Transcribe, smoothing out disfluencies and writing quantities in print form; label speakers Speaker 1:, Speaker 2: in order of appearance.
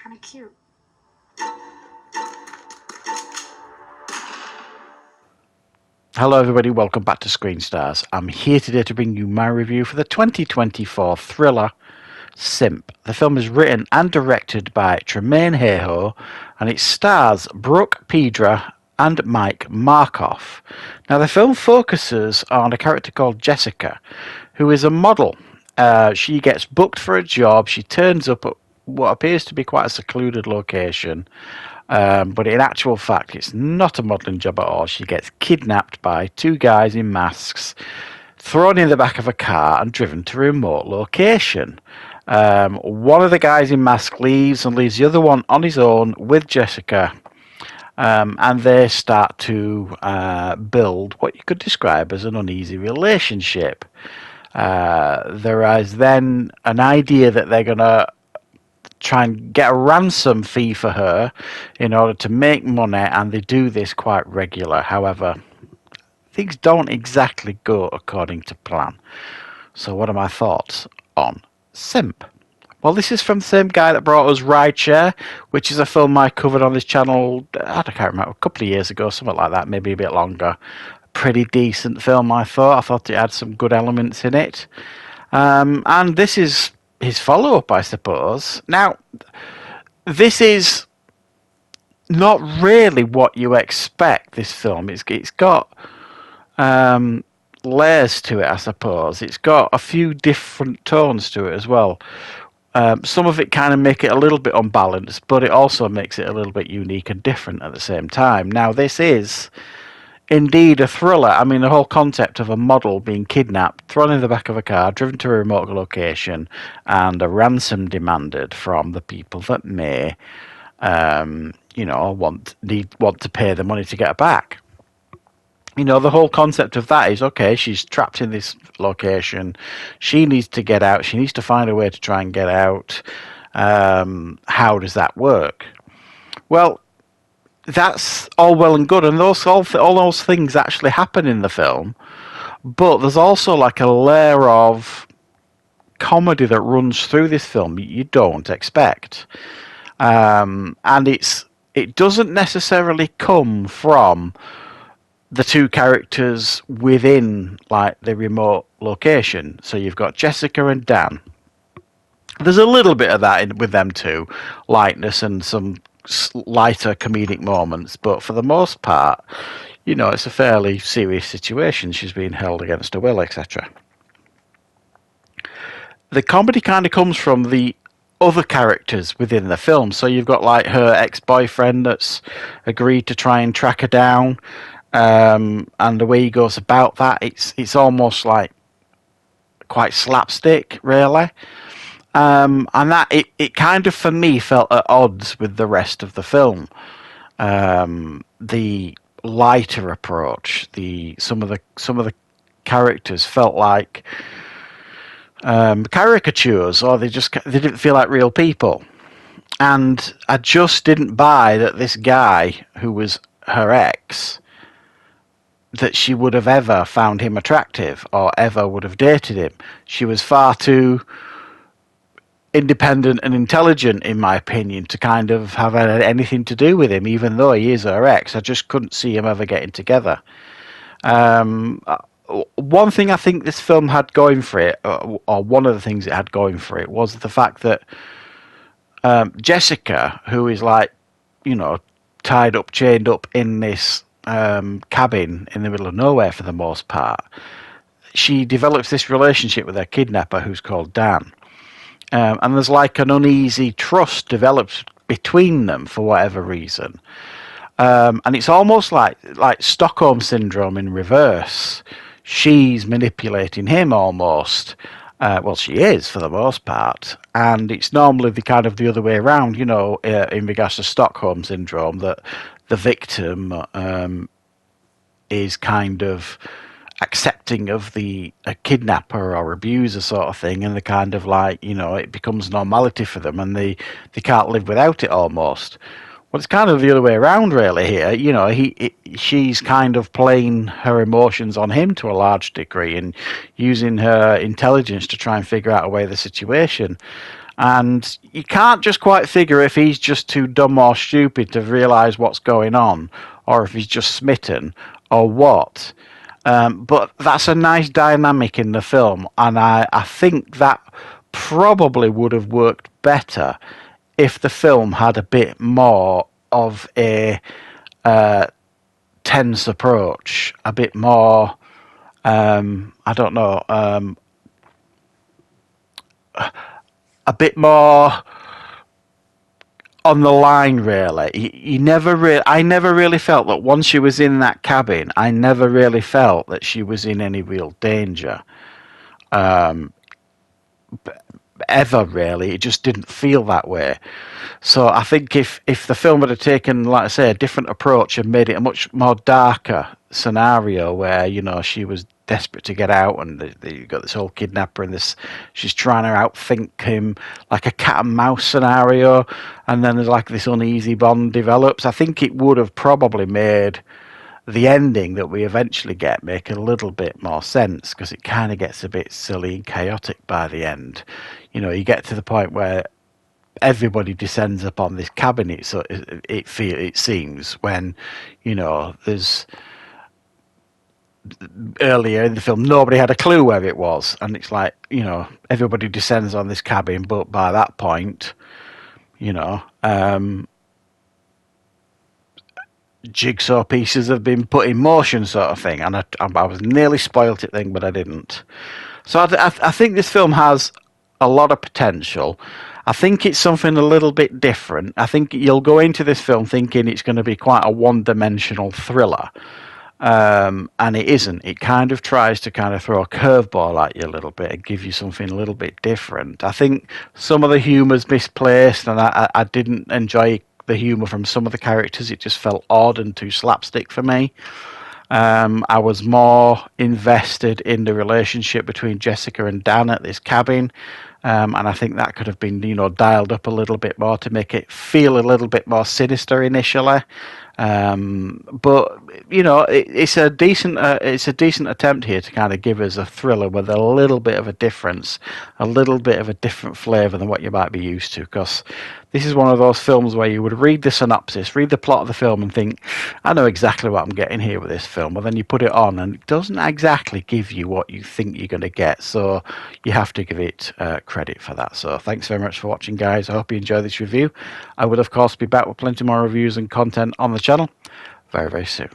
Speaker 1: kind of cute.
Speaker 2: Hello everybody, welcome back to Screenstars. I'm here today to bring you my review for the 2024 thriller Simp. The film is written and directed by Tremaine Hayhoe and it stars Brooke Pedra and Mike Markoff. Now the film focuses on a character called Jessica, who is a model. She gets booked for a job, she turns up at what appears to be quite a secluded location. But in actual fact, it's not a modelling job at all. She gets kidnapped by two guys in masks, thrown in the back of a car and driven to a remote location. One of the guys in mask leaves and leaves the other one on his own with Jessica. And they start to build what you could describe as an uneasy relationship. There is then an idea that they're going to try and get a ransom fee for her in order to make money, and they do this quite regular. However, things don't exactly go according to plan. So what are my thoughts on Simp? Well, this is from the same guy that brought us Rideshare, which is a film I covered on this channel, I can't remember, a couple of years ago, something like that, maybe a bit longer. Pretty decent film, I thought. I thought it had some good elements in it. And this is his follow-up, I suppose. Now, this is not really what you expect, this film. It's got layers to it, I suppose. It's got a few different tones to it as well. Some of it kind of make it a little bit unbalanced, but it also makes it a little bit unique and different at the same time. Now, this is indeed a thriller. I mean, the whole concept of a model being kidnapped, thrown in the back of a car, driven to a remote location, and a ransom demanded from the people that may, want to pay the money to get her back. You know, the whole concept of that is, okay, she's trapped in this location. She needs to get out. She needs to find a way to try and get out. How does that work? Well, that's all well and good, and all those things actually happen in the film, but there's also like a layer of comedy that runs through this film you don't expect, and it doesn't necessarily come from the two characters within like the remote location. So you've got Jessica and Dan. There's a little bit of that with them too, lightness and some lighter comedic moments, but for the most part, you know, it's a fairly serious situation. She's being held against her will, etc. The comedy kind of comes from the other characters within the film. So you've got like her ex-boyfriend that's agreed to try and track her down, and the way he goes about that, it's almost like quite slapstick, really. And that it kind of for me felt at odds with the rest of the film. The lighter approach, some of the characters felt like caricatures, or they didn't feel like real people. And I just didn't buy that this guy who was her ex, that she would have ever found him attractive or ever would have dated him. She was far too independent and intelligent, in my opinion, to kind of have anything to do with him, even though he is her ex. I just couldn't see him ever getting together. One thing I think this film had going for it, or one of the things it had going for it, was the fact that Jessica, who is like, you know, tied up, chained up in this cabin in the middle of nowhere for the most part, she develops this relationship with her kidnapper who's called Dan. And there's like an uneasy trust developed between them for whatever reason. And it's almost like Stockholm Syndrome in reverse. She's manipulating him almost. Well, she is for the most part. And it's normally the other way around, you know, in regards to Stockholm Syndrome, that the victim is kind of accepting of a kidnapper or abuser sort of thing, and the kind of like, you know, it becomes normality for them and they can't live without it almost. Well, it's kind of the other way around really here. You know, she's kind of playing her emotions on him to a large degree and using her intelligence to try and figure out a way of the situation. and you can't just quite figure if he's just too dumb or stupid to realise what's going on, or if he's just smitten, or what. But that's a nice dynamic in the film, and I think that probably would have worked better if the film had a bit more of a tense approach, a bit more, I don't know, a bit more on the line, really. I never really felt that once she was in that cabin, I never really felt that she was in any real danger. Ever, really. It just didn't feel that way. So I think if the film had taken, like I say, a different approach and made it a much more darker scenario where, you know, she was desperate to get out, and you got this whole kidnapper and this, she's trying to outthink him, like a cat and mouse scenario, and then there's like this uneasy bond develops. I think it would have probably made the ending that we eventually get make a little bit more sense, because it kind of gets a bit silly and chaotic by the end. You know, you get to the point where everybody descends upon this cabin. So it seems, when, you know, there's earlier in the film nobody had a clue where it was, and it's like, you know, everybody descends on this cabin, but by that point, you know, jigsaw pieces have been put in motion, sort of thing. And I was nearly spoilt it thing, but I didn't. So I think this film has a lot of potential. I think it's something a little bit different. I think you'll go into this film thinking it's going to be quite a one-dimensional thriller, and it isn't. It kind of tries to kind of throw a curveball at you a little bit and give you something a little bit different. I think some of the humour's misplaced, and I didn't enjoy the humour from some of the characters. It just felt odd and too slapstick for me. I was more invested in the relationship between Jessica and Dan at this cabin, and I think that could have been, you know, dialed up a little bit more to make it feel a little bit more sinister initially. But you know, it's a decent attempt here to kind of give us a thriller with a little bit of a difference, a little bit of a different flavour than what you might be used to. Because this is one of those films where you would read the synopsis, read the plot of the film, and think, I know exactly what I'm getting here with this film. But then you put it on, and it doesn't exactly give you what you think you're going to get. So you have to give it credit for that. So thanks very much for watching, guys. I hope you enjoyed this review. I will, of course, be back with plenty more reviews and content on the channel very, very soon.